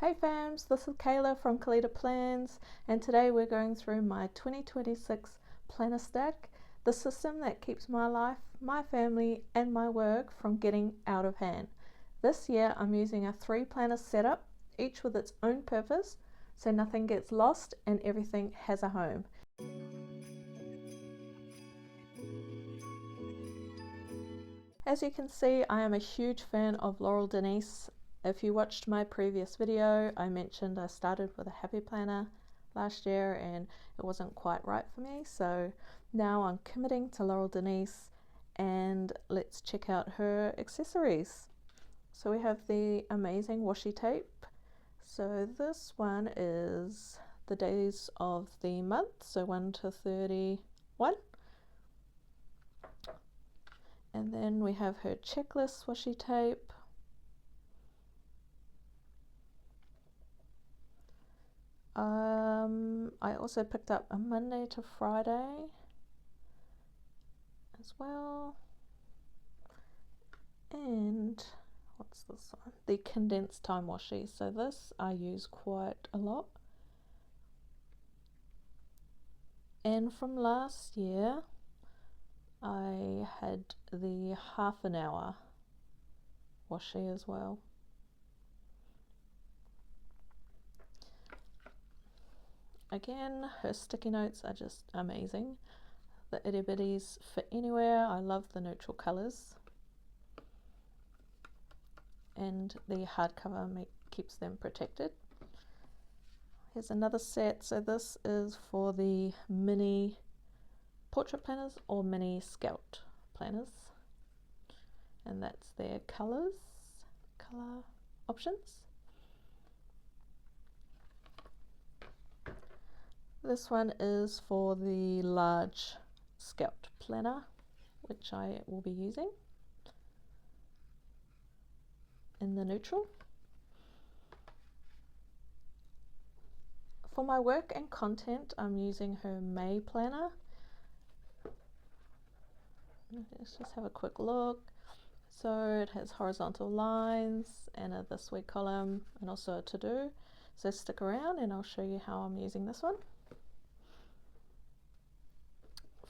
Hey fams, this is Kayla from Colourful Plans, and today we're going through my 2026 planner stack, the system that keeps my life, my family and my work from getting out of hand. This year I'm using a 3 planner setup, each with its own purpose, so nothing gets lost and everything has a home. As you can see, I am a huge fan of Laurel Denise. If you watched my previous video, I mentioned I started with a happy planner last year and it wasn't quite right for me, so now I'm committing to Laurel Denise, and let's check out her accessories. So we have the amazing washi tape. So this one is the days of the month, so 1 to 31. And then we have her checklist washi tape. I also picked up a Monday to Friday as well. And what's this one? The condensed time washi. So this I use quite a lot. And from last year, I had the half an hour washi as well. Again, her sticky notes are just amazing. The itty bitties fit anywhere. I love the neutral colours. And the hardcover keeps them protected. Here's another set. So this is for the mini portrait planners or mini scout planners. And that's their color options. This one is for the large scout planner, which I will be using in the neutral. For my work and content, I'm using her May planner. Let's just have a quick look. So it has horizontal lines and a this week column and also a to-do. So stick around and I'll show you how I'm using this one.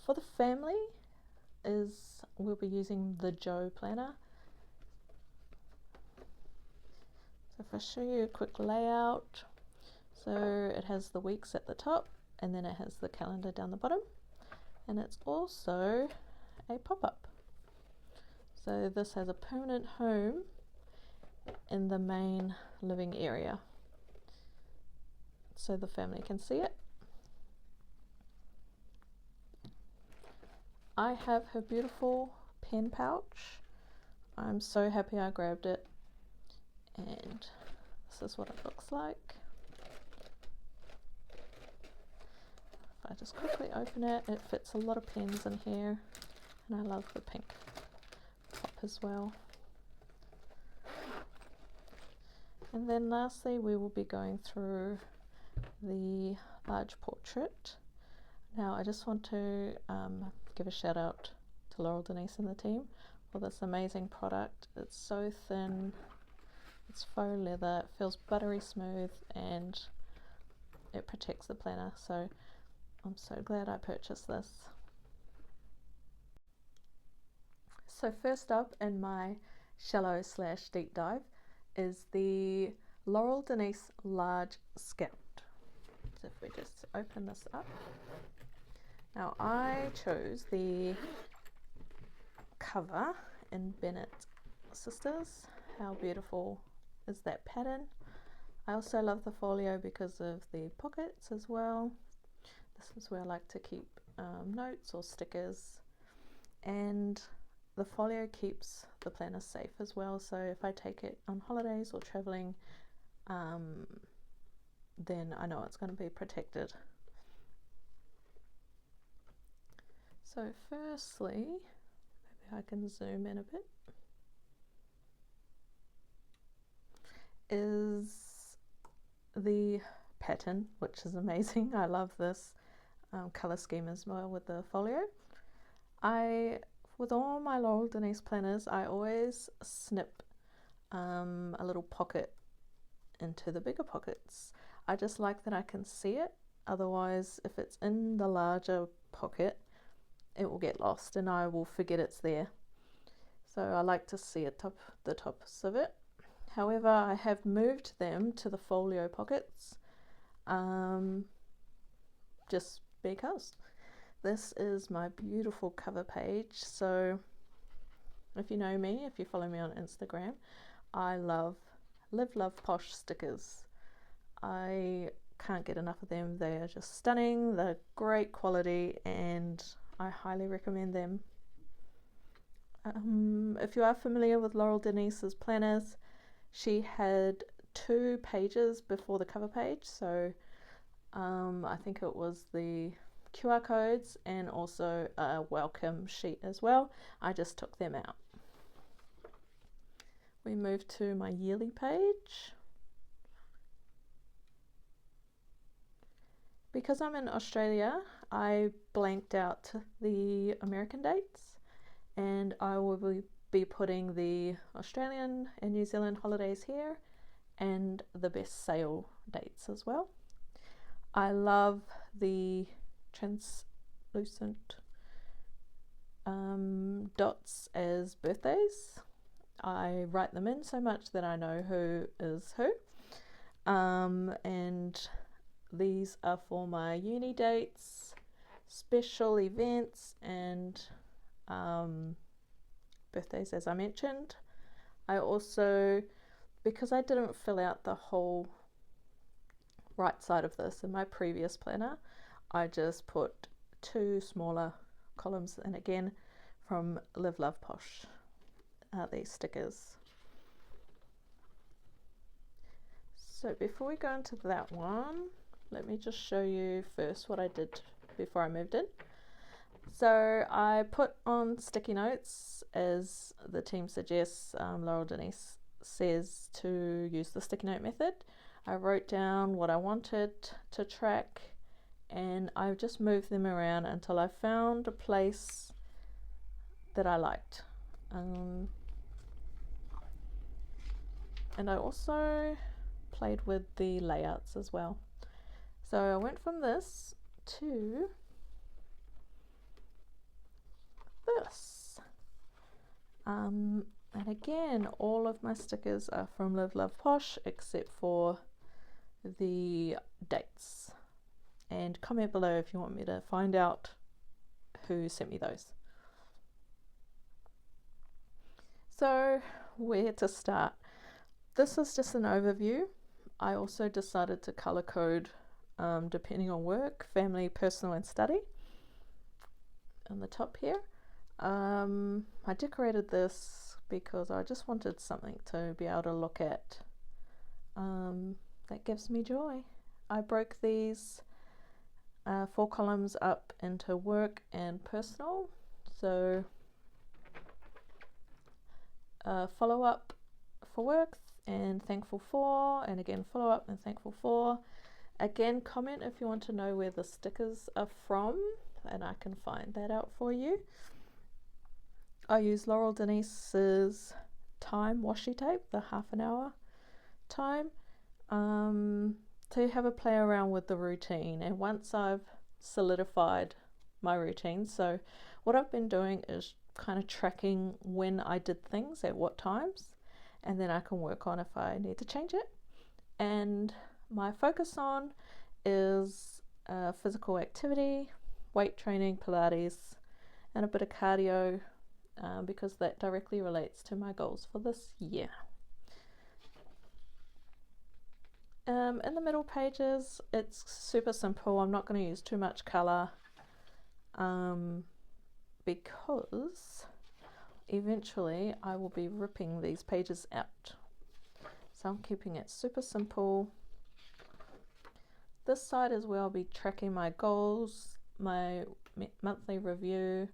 For the family we'll be using the Joe planner. So if I show you a quick layout, so it has the weeks at the top and then it has the calendar down the bottom, and it's also a pop-up. So this has a permanent home in the main living area so the family can see it. I have her beautiful pen pouch. I'm so happy I grabbed it, and this is what it looks like. If I just quickly open it, it fits a lot of pens in here, and I love the pink top as well. And then lastly, we will be going through the large portrait. Now I just want to give a shout out to Laurel Denise and the team for this amazing product. It's so thin, it's faux leather, it feels buttery smooth, and it protects the planner, so I'm so glad I purchased this. So first up in my shallow / deep dive is the Laurel Denise large scout. So if we just open this up, now I chose the cover in Bennett Sisters. How beautiful is that pattern? I also love the folio because of the pockets as well. This is where I like to keep notes or stickers, and the folio keeps the planner safe as well, so if I take it on holidays or traveling, then I know it's going to be protected. So firstly, maybe I can zoom in a bit, is the pattern, which is amazing. I love this color scheme as well with the folio. With all my Laurel Denise planners, I always snip a little pocket into the bigger pockets. I just like that I can see it, otherwise if it's in the larger pocket it will get lost and I will forget it's there. So I like to see it the tops of it. However, I have moved them to the folio pockets just because. This is my beautiful cover page. So if you know me, if you follow me on Instagram, I love Live Love Posh stickers. I can't get enough of them. They are just stunning, they're great quality, and I highly recommend them. If you are familiar with Laurel Denise's planners, she had 2 pages before the cover page, so I think it was the QR codes and also a welcome sheet as well. I just took them out. We move to my yearly page. Because I'm in Australia, I blanked out the American dates, and I will be putting the Australian and New Zealand holidays here and the best sale dates as well. I love the translucent dots as birthdays. I write them in so much that I know who is who, and these are for my uni dates, special events, and birthdays, as I mentioned. I also, because I didn't fill out the whole right side of this in my previous planner, I just put 2 smaller columns, and again from Live Love Posh are these stickers. So before we go into that one, let me just show you first what I did before I moved in. So I put on sticky notes, as the team suggests. Laurel Denise says to use the sticky note method. I wrote down what I wanted to track, and I just moved them around until I found a place that I liked. And I also played with the layouts as well. So I went from this to this. And again, all of my stickers are from Live Love Posh except for the dates. And comment below if you want me to find out who sent me those. So where to start? This is just an overview. I also decided to color code depending on work, family, personal, and study on the top here. I decorated this because I just wanted something to be able to look at that gives me joy. I broke these 4 columns up into work and personal. So follow up for work and thankful for, and again follow up and thankful for. Again, comment if you want to know where the stickers are from, and I can find that out for you. I use Laurel Denise's time washi tape, the ½ hour time, to have a play around with the routine. And once I've solidified my routine, so what I've been doing is kind of tracking when I did things at what times, and then I can work on if I need to change it. And my focus on is physical activity, weight training, Pilates, and a bit of cardio, because that directly relates to my goals for this year. In the middle pages, it's super simple. I'm not going to use too much color because eventually I will be ripping these pages out. So I'm keeping it super simple. This side is where I'll be tracking my goals, my monthly review,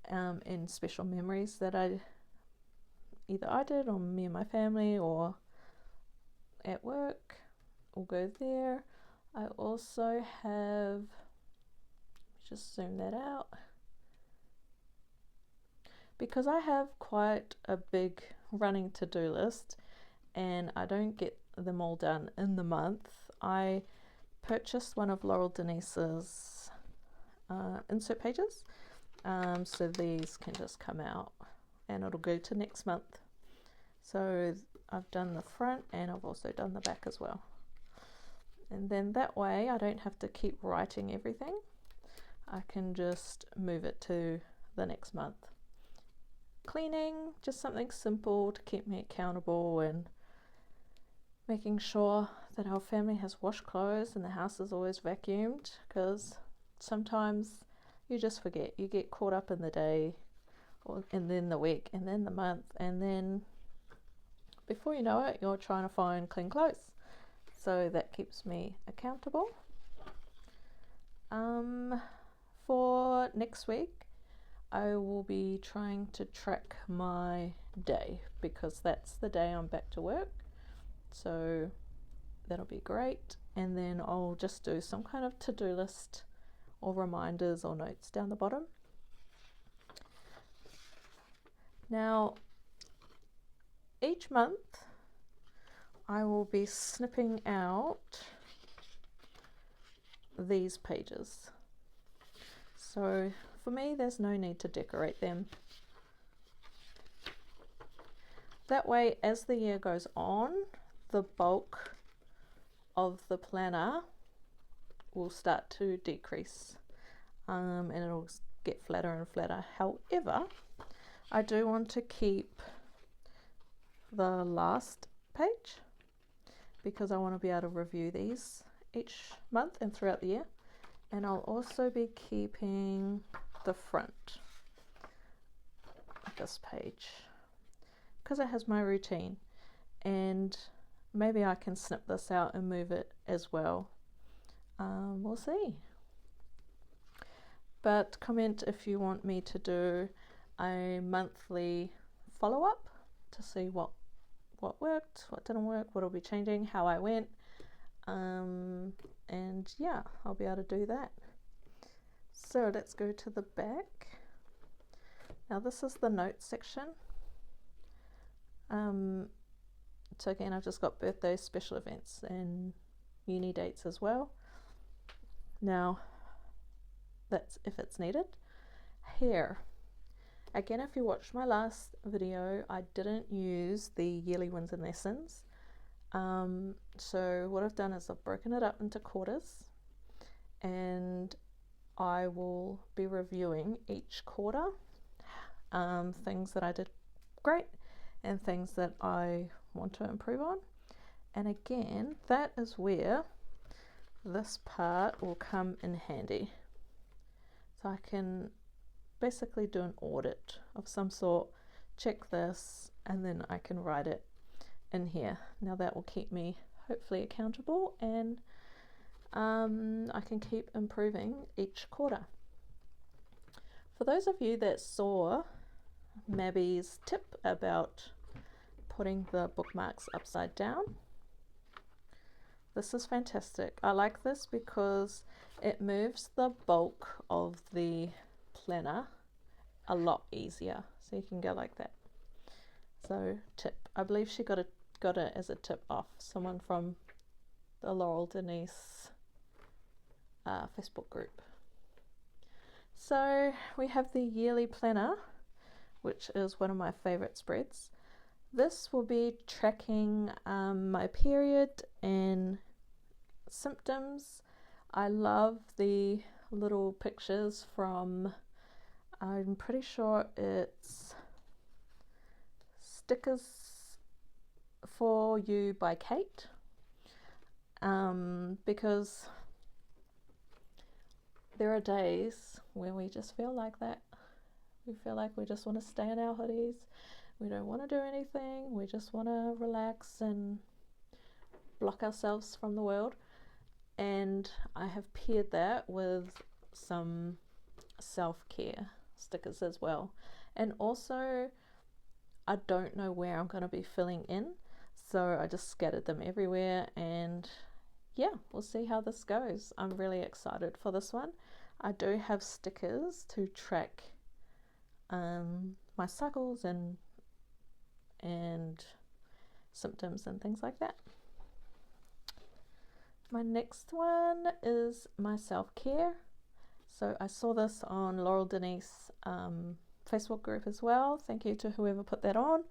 and special memories that either I did or me and my family or at work. Will go there. I also have, just zoom that out, because I have quite a big running to-do list and I don't get them all done in the month, I purchased one of Laurel Denise's insert pages, so these can just come out and it'll go to next month. So I've done the front and I've also done the back as well, and then that way I don't have to keep writing everything. I can just move it to the next month. Cleaning, just something simple to keep me accountable, and making sure that our family has washed clothes and the house is always vacuumed, because sometimes you just forget. You get caught up in the day, and then the week, and then the month, and then before you know it, you're trying to find clean clothes. So that keeps me accountable. For next week, I will be trying to track my day, because that's the day I'm back to work. So that'll be great. And then I'll just do some kind of to-do list or reminders or notes down the bottom. Now, each month I will be snipping out these pages. So for me, there's no need to decorate them. That way, as the year goes on, the bulk of the planner will start to decrease, and it'll get flatter and flatter. However, I do want to keep the last page, because I want to be able to review these each month and throughout the year. And I'll also be keeping the front of this page, because it has my routine, and maybe I can snip this out and move it as well. We'll see. But comment if you want me to do a monthly follow-up to see what worked, what didn't work, what will be changing, how I went. And yeah, I'll be able to do that. So let's go to the back. Now this is the notes section. So again, I've just got birthdays, special events, and uni dates as well. Now, that's if it's needed. Here, again, if you watched my last video, I didn't use the yearly wins and lessons. So what I've done is I've broken it up into quarters, and I will be reviewing each quarter, things that I did great and things that I want to improve on. And again, that is where this part will come in handy. So I can basically do an audit of some sort, check this, and then I can write it in here. Now that will keep me hopefully accountable, and I can keep improving each quarter. For those of you that saw Mabby's tip about putting the bookmarks upside down, this is fantastic. I like this because it moves the bulk of the planner a lot easier. So you can go like that. So tip. I believe she got it as a tip off someone from the Laurel Denise Facebook group. So we have the yearly planner, which is one of my favorite spreads. This will be tracking my period and symptoms. I love the little pictures from, I'm pretty sure it's Stickers for You by Kate, because there are days when we just feel like that. We feel like we just want to stay in our hoodies. We don't want to do anything. We just want to relax and block ourselves from the world. And I have paired that with some self-care stickers as well. And also, I don't know where I'm going to be filling in, so I just scattered them everywhere, and yeah, we'll see how this goes. I'm really excited for this one. I do have stickers to track my cycles and symptoms and things like that. My next one is my self-care. So I saw this on Laurel Denise Facebook group as well. Thank you to whoever put that on.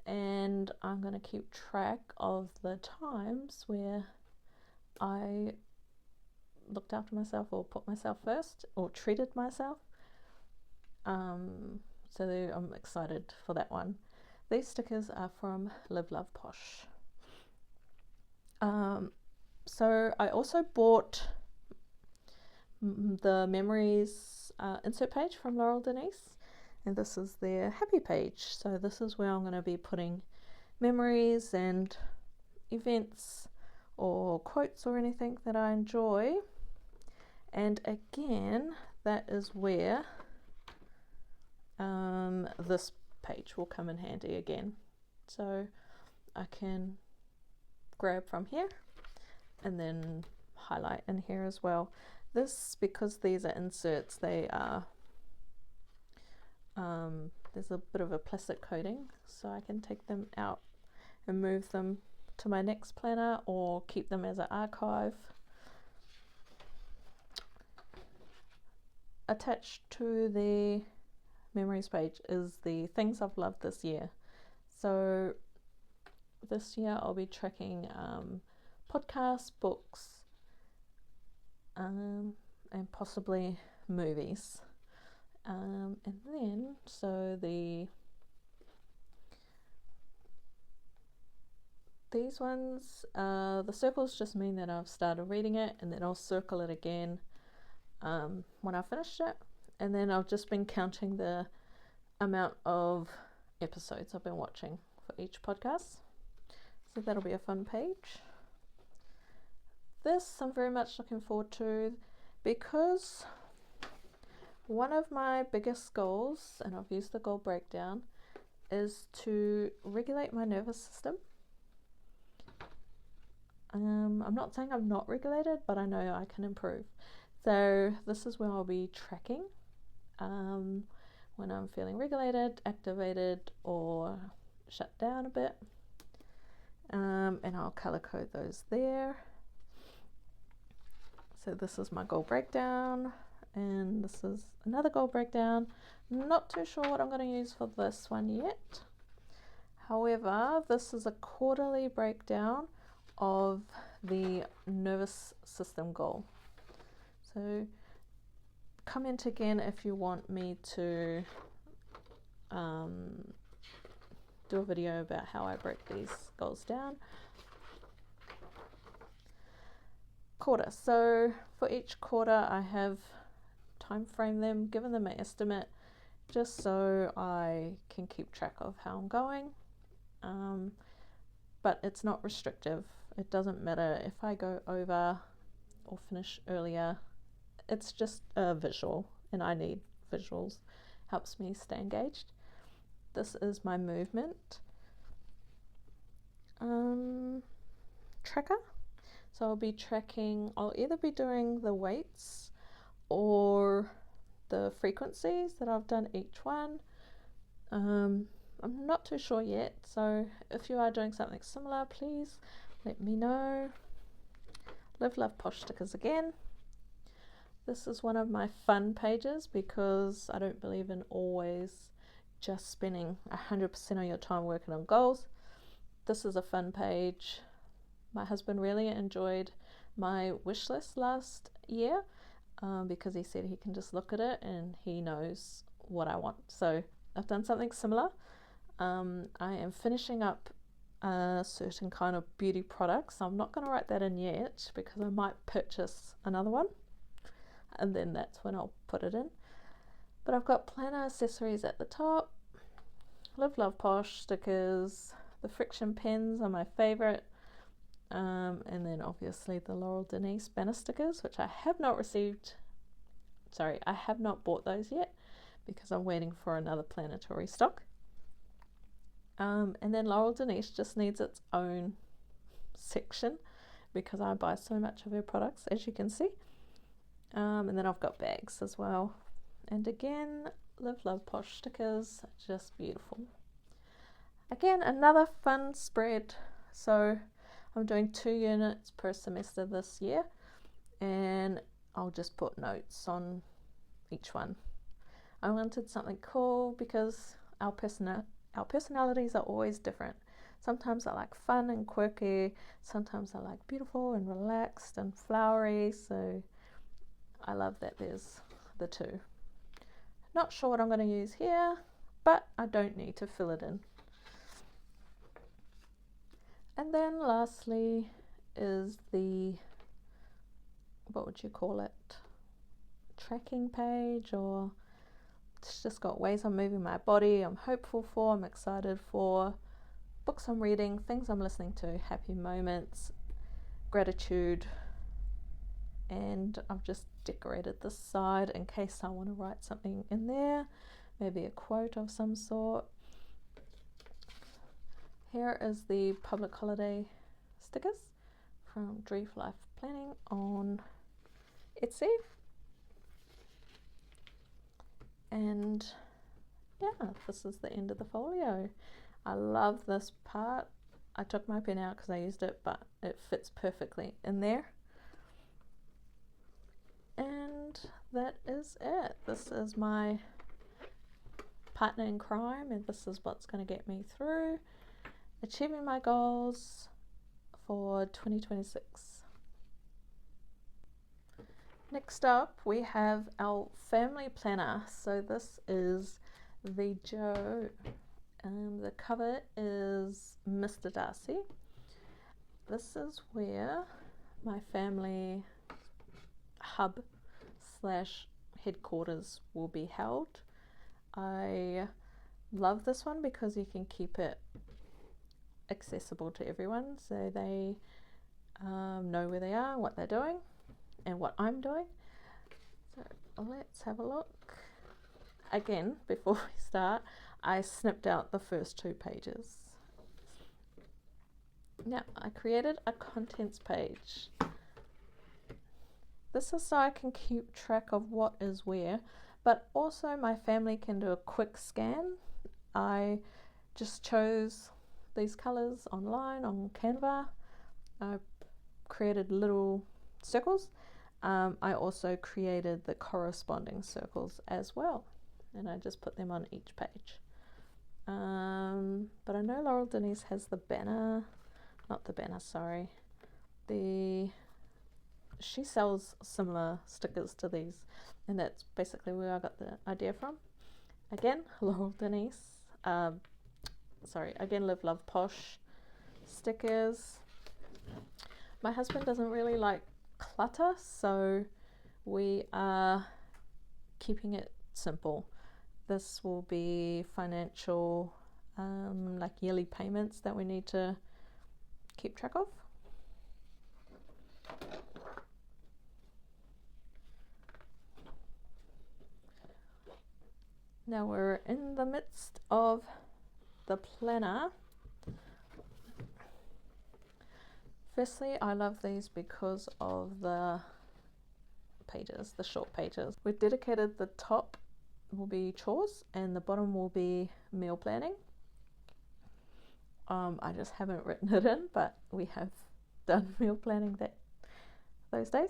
And I'm going to keep track of the times where I looked after myself or put myself first or treated myself. So I'm excited for that one. These stickers are from Live Love Posh. So I also bought the memories insert page from Laurel Denise, and this is their happy page. So this is where I'm going to be putting memories and events or quotes or anything that I enjoy. And again, that is where this page will come in handy again. So I can grab from here and then highlight in here as well. This, because these are inserts, they are there's a bit of a plastic coating, so I can take them out and move them to my next planner or keep them as an archive. Attached to the memories page is the things I've loved this year. So this year I'll be tracking podcasts, books, and possibly movies. And then, so these ones, the circles just mean that I've started reading it, and then I'll circle it again when I finished it. And then I've just been counting the amount of episodes I've been watching for each podcast. So that'll be a fun page. This I'm very much looking forward to, because one of my biggest goals, and I've used the goal breakdown, is to regulate my nervous system. I'm not saying I'm not regulated, but I know I can improve. So this is where I'll be tracking when I'm feeling regulated, activated, or shut down a bit. And I'll color code those there. So this is my goal breakdown, and this is another goal breakdown. Not too sure what I'm going to use for this one yet. However, this is a quarterly breakdown of the nervous system goal. So comment again if you want me to do a video about how I break these goals down. Quarter. So for each quarter I have time frame them, given them an estimate, just so I can keep track of how I'm going. But it's not restrictive. It doesn't matter if I go over or finish earlier. It's just a visual, and I need visuals. Helps me stay engaged. This is my movement tracker. So I'll be tracking, I'll either be doing the weights or the frequencies that I've done each one. I'm not too sure yet, so if you are doing something similar, please let me know. Live Love Posh stickers again. This is one of my fun pages, because I don't believe in always just spending 100% of your time working on goals. This is a fun page. My husband really enjoyed my wish list last year because he said he can just look at it and he knows what I want. So I've done something similar. I am finishing up a certain kind of beauty products. I'm not going to write that in yet because I might purchase another one, and then that's when I'll put it in. But I've got planner accessories at the top, Live Love Posh stickers, the friction pens are my favorite, and then obviously the Laurel Denise banner stickers, which I have not received, sorry, I have not bought those yet because I'm waiting for another planner to restock. And then Laurel Denise just needs its own section because I buy so much of her products, as you can see. And then I've got bags as well. And again, Live Love Posh stickers, just beautiful. Again, another fun spread. So I'm doing 2 units per semester this year, and I'll just put notes on each one. I wanted something cool because our personalities are always different. Sometimes I like fun and quirky, sometimes I like beautiful and relaxed and flowery, so I love that there's the two. Not sure what I'm going to use here, but I don't need to fill it in. And then lastly is the, what would you call it, tracking page, or it's just got ways I'm moving my body, I'm hopeful for, I'm excited for, books I'm reading, things I'm listening to, happy moments, gratitude, and I've just decorated this side in case I want to write something in there, maybe a quote of some sort. Here is the public holiday stickers from Decorative Life Planning on Etsy. And yeah, this is the end of the folio. I love this part. I took my pen out because I used it, but it fits perfectly in there. And that is it. This is my partner in crime, and this is what's going to get me through achieving my goals for 2026. Next up, we have our family planner. So this is the Joe. The cover is Mr. Darcy. This is where my family hub slash headquarters will be held. I love this one because you can keep it accessible to everyone, so they know where they are, what they're doing, and what I'm doing. So let's have a look. Again, before we start, I snipped out the first 2 pages. Now, I created a contents page. This is so I can keep track of what is where, but also my family can do a quick scan. I just chose these colors online on Canva. I created little circles. I also created the corresponding circles as well, and I just put them on each page. But I know Laurel Denise has the banner, not the banner, sorry. She sells similar stickers to these, and that's basically where I got the idea from. Again, Laurel Denise. Again, Live Love Posh stickers. My husband doesn't really like clutter, so we are keeping it simple. This will be financial, like yearly payments that we need to keep track of. Now we're in the midst of the planner. Firstly, I love these because of the pages, the short pages. We've dedicated the top will be chores and the bottom will be meal planning. I just haven't written it in, but we have done meal planning those days.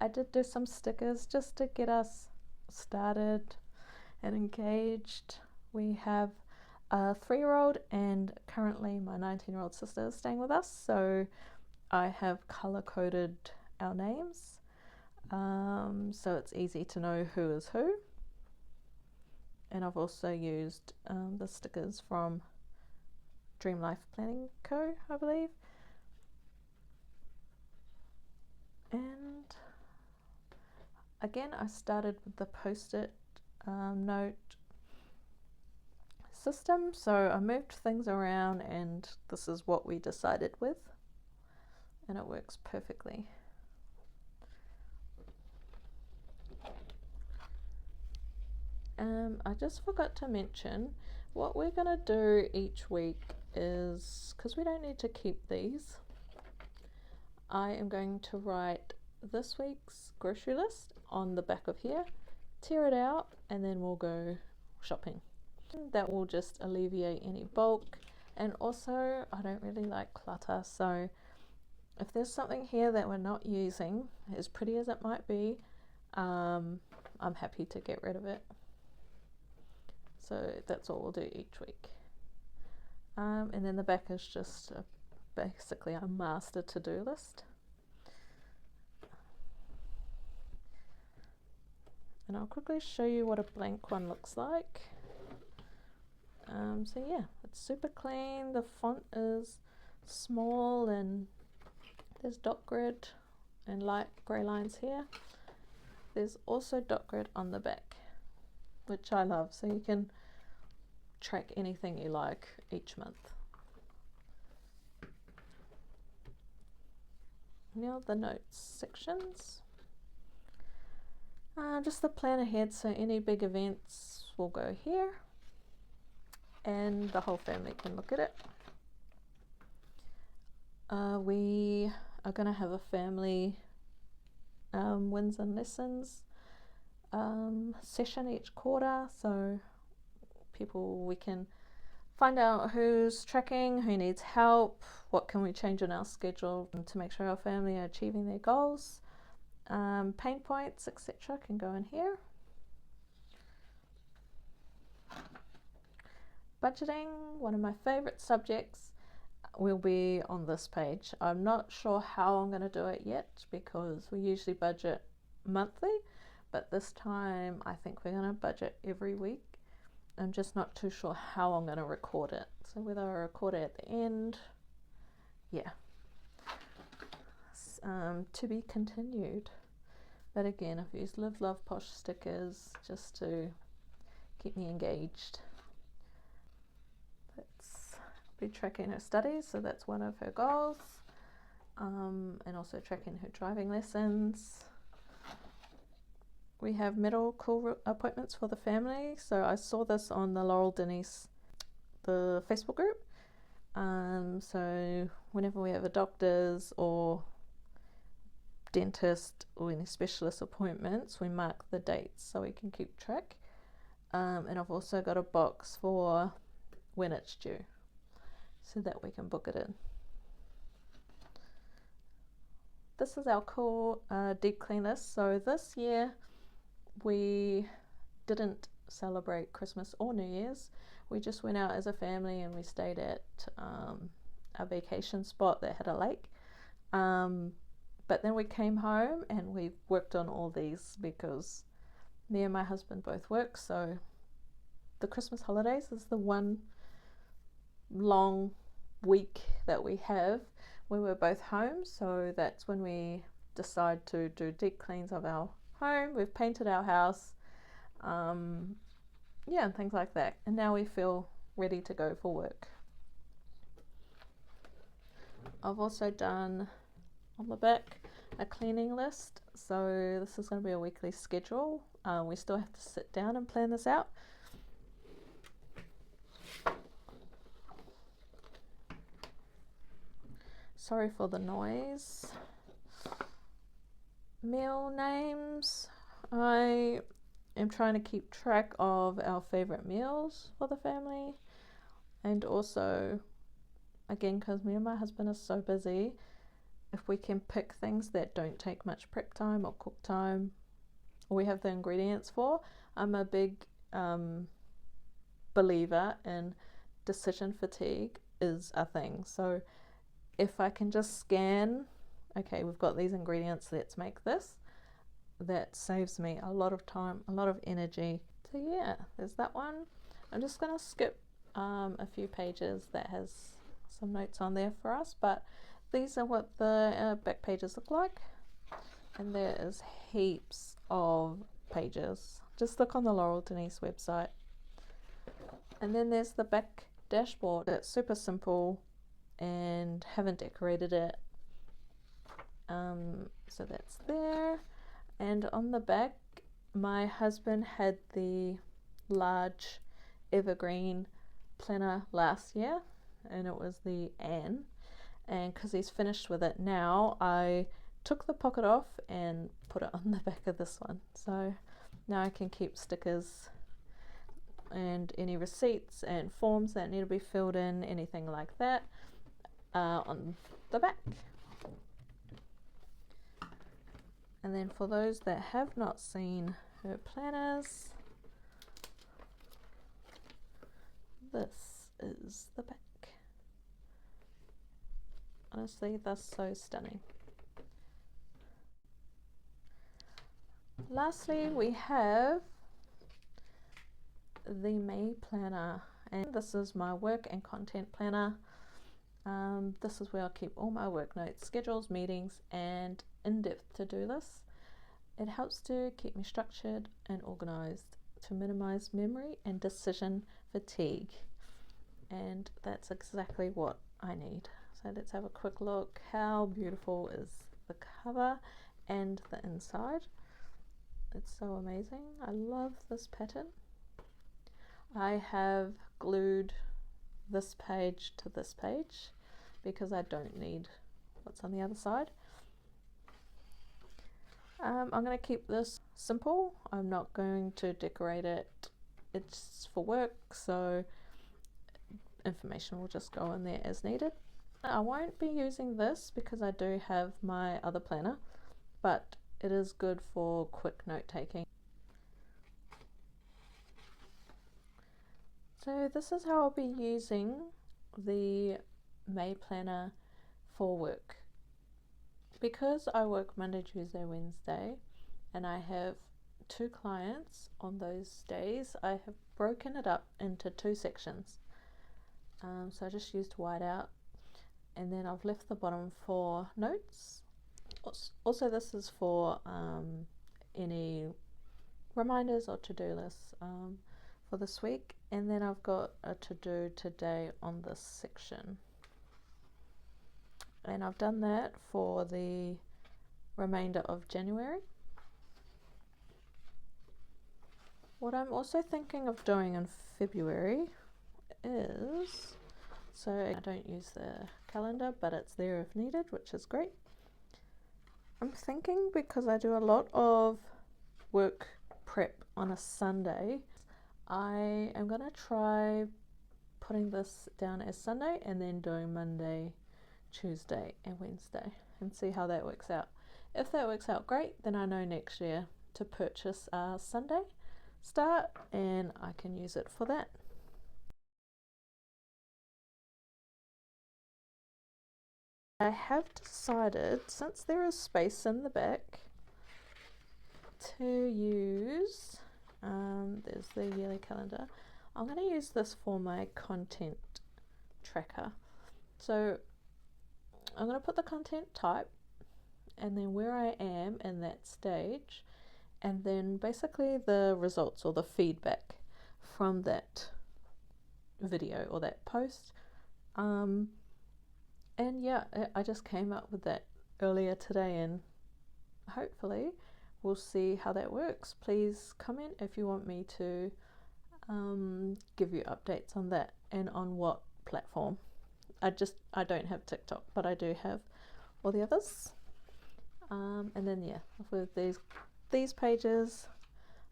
I did do some stickers just to get us started and engaged. We have a 3-year-old and currently my 19-year-old sister is staying with us, so I have color coded our names, so it's easy to know who is who. And I've also used the stickers from Dream Life Planning Co, I believe. And again, I started with the post-it note system, so I moved things around and this is what we decided with, and it works perfectly. I just forgot to mention what we're going to do each week is, because we don't need to keep these, I am going to write this week's grocery list on the back of here, tear it out, and then we'll go shopping. That will just alleviate any bulk And also I don't really like clutter, so if there's something here that we're not using, as pretty as it might be, I'm happy to get rid of it. So that's all we'll do each week. And then the back is just basically a master to-do list. And I'll quickly show you what a blank one looks like. So yeah, it's super clean. The font is small and there's dot grid and light grey lines here. There's also dot grid on the back, which I love, so you can track anything you like each month. Now the notes sections. Just the plan ahead, so any big events will go here and the whole family can look at it. We are going to have a family wins and lessons session each quarter, so we can find out who's tracking, who needs help, what can we change in our schedule to make sure our family are achieving their goals. Pain points, etc. can go in here. Budgeting, one of my favorite subjects, will be on this page. I'm not sure how I'm going to do it yet because we usually budget monthly, but this time I think we're going to budget every week. I'm just not too sure how I'm going to record it. So whether I record it at the end, yeah. To be continued. But again, I've used Live Love Posh stickers just to keep me engaged. Let's be tracking her studies, so that's one of her goals. And also tracking her driving lessons. We have medical appointments for the family, so I saw this on the Laurel Denise, the Facebook group. So whenever we have a doctor's or dentist or any specialist appointments, we mark the dates so we can keep track. And I've also got a box for when it's due so that we can book it in. This is our cool deep clean list. So this year we didn't celebrate Christmas or New Year's. We just went out as a family and we stayed at a vacation spot that had a lake. But then we came home and we worked on all these because me and my husband both work, so the Christmas holidays is the one long week that we have when we're both home, so that's when we decide to do deep cleans of our home. We've painted our house, yeah, and things like that, and now we feel ready to go for work. I've also done on the back a cleaning list, so this is going to be a weekly schedule. We still have to sit down and plan this out. Sorry for the noise. Meal names. I am trying to keep track of our favorite meals for the family, and also, again, because me and my husband are so busy, if we can pick things that don't take much prep time or cook time, or we have the ingredients for. I'm a big believer in decision fatigue is a thing. So if I can just scan, okay, we've got these ingredients, let's make this, that saves me a lot of time, a lot of energy. So yeah, there's that one. I'm just going to skip a few pages that has some notes on there for us, but these are what the back pages look like, and there is heaps of pages. Just look on the Laurel Denise website. And then there's the back dashboard. It's super simple and haven't decorated it, so that's there. And on the back, my husband had the large evergreen planner last year, and it was the Anne. And because he's finished with it now, I took the pocket off and put it on the back of this one. So now I can keep stickers and any receipts and forms that need to be filled in, anything like that, on the back. And then for those that have not seen her planners, this is the back. Honestly, that's so stunning. Lastly, we have the May planner, and this is my work and content planner. This is where I'll keep all my work notes, schedules, meetings, and in-depth to-do lists. It helps to keep me structured and organized to minimize memory and decision fatigue, and that's exactly what I need. So let's have a quick look. How beautiful is the cover and the inside? It's so amazing. I love this pattern. I have glued this page to this page because I don't need what's on the other side. I'm going to keep this simple. I'm not going to decorate it. It's for work, so information will just go in there as needed. I won't be using this because I do have my other planner, but it is good for quick note taking. So this is how I'll be using the May planner for work. Because I work Monday, Tuesday, Wednesday, and I have 2 clients on those days, I have broken it up into 2 sections. So I just used whiteout, and then I've left the bottom for notes. Also, this is for any reminders or to-do lists for this week, and then I've got a to-do today on this section. And I've done that for the remainder of January. What I'm also thinking of doing in February is, so I don't use the calendar, but it's there if needed, which is great. I'm thinking, because I do a lot of work prep on a Sunday, I am going to try putting this down as Sunday and then doing Monday, Tuesday and Wednesday and see how that works out. If that works out great, then I know next year to purchase a Sunday start and I can use it for that. I have decided, since there is space in the back, to use, there's the yearly calendar. I'm going to use this for my content tracker. So I'm going to put the content type and then where I am in that stage, and then basically the results or the feedback from that video or that post. And yeah, I just came up with that earlier today, and hopefully we'll see how that works. Please comment if you want me to give you updates on that and on what platform. I don't have TikTok, but I do have all the others. And then yeah, with these pages,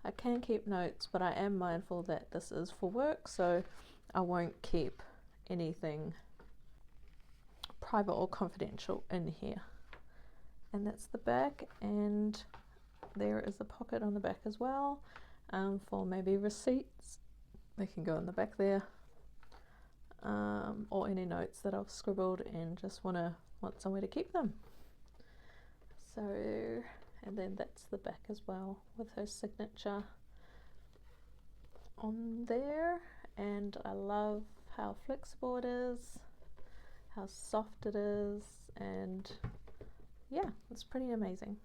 I can keep notes, but I am mindful that this is for work, so I won't keep anything private or confidential in here. And that's the back, and there is a pocket on the back as well, for maybe receipts. They can go in the back there, or any notes that I've scribbled and just want somewhere to keep them. So, and then that's the back as well with her signature on there. And I love how flexible it is, how soft it is, and yeah, it's pretty amazing.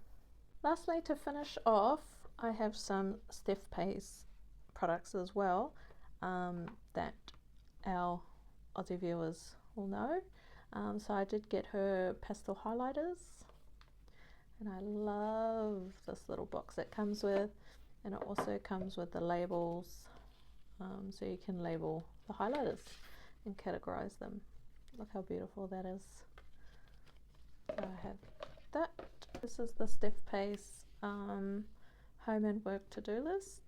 Lastly, to finish off, I have some Steph Pace products as well, that our Aussie viewers will know. So I did get her pastel highlighters, and I love this little box it comes with, and it also comes with the labels, so you can label the highlighters and categorize them. Look how beautiful that is. So I have that. This is the Steph Pace home and work to-do list.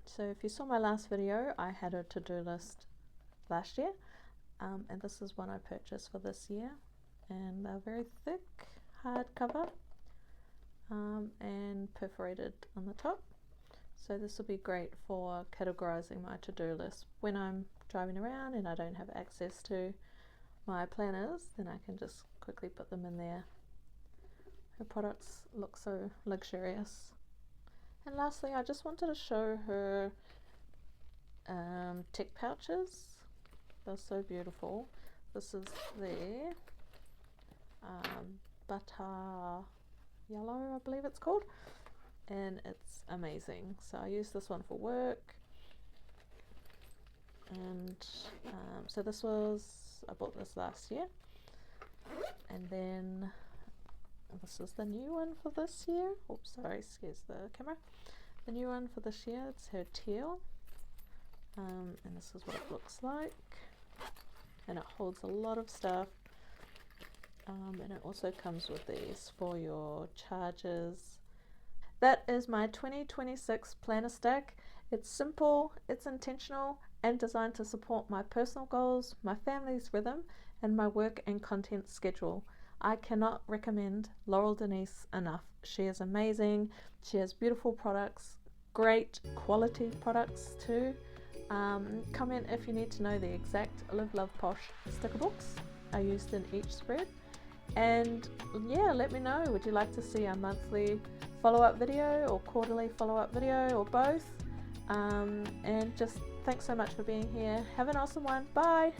So if you saw my last video, I had a to-do list last year, and this is one I purchased for this year, and they're very thick hardcover and perforated on the top. So this will be great for categorizing my to-do list. When I'm driving around and I don't have access to my planners, then I can just quickly put them in there. Her products look so luxurious. And lastly, I just wanted to show her tick pouches. They're so beautiful. This is the butter yellow, I believe it's called, and it's amazing. So I use this one for work, and so this was, I bought this last year, and then this is the new one for this year. Oops, sorry, excuse the camera. The new one for this year, it's her teal, and this is what it looks like, and it holds a lot of stuff, and it also comes with these for your chargers. That is my 2026 planner stack. It's simple, it's intentional, and designed to support my personal goals, my family's rhythm, and my work and content schedule. I cannot recommend Laurel Denise enough. She is amazing. She has beautiful products, great quality products too. Comment if you need to know the exact Live Love Posh sticker books are used in each spread. And yeah, let me know, would you like to see a monthly follow-up video or quarterly follow-up video or both? And just thanks so much for being here. Have an awesome one. Bye.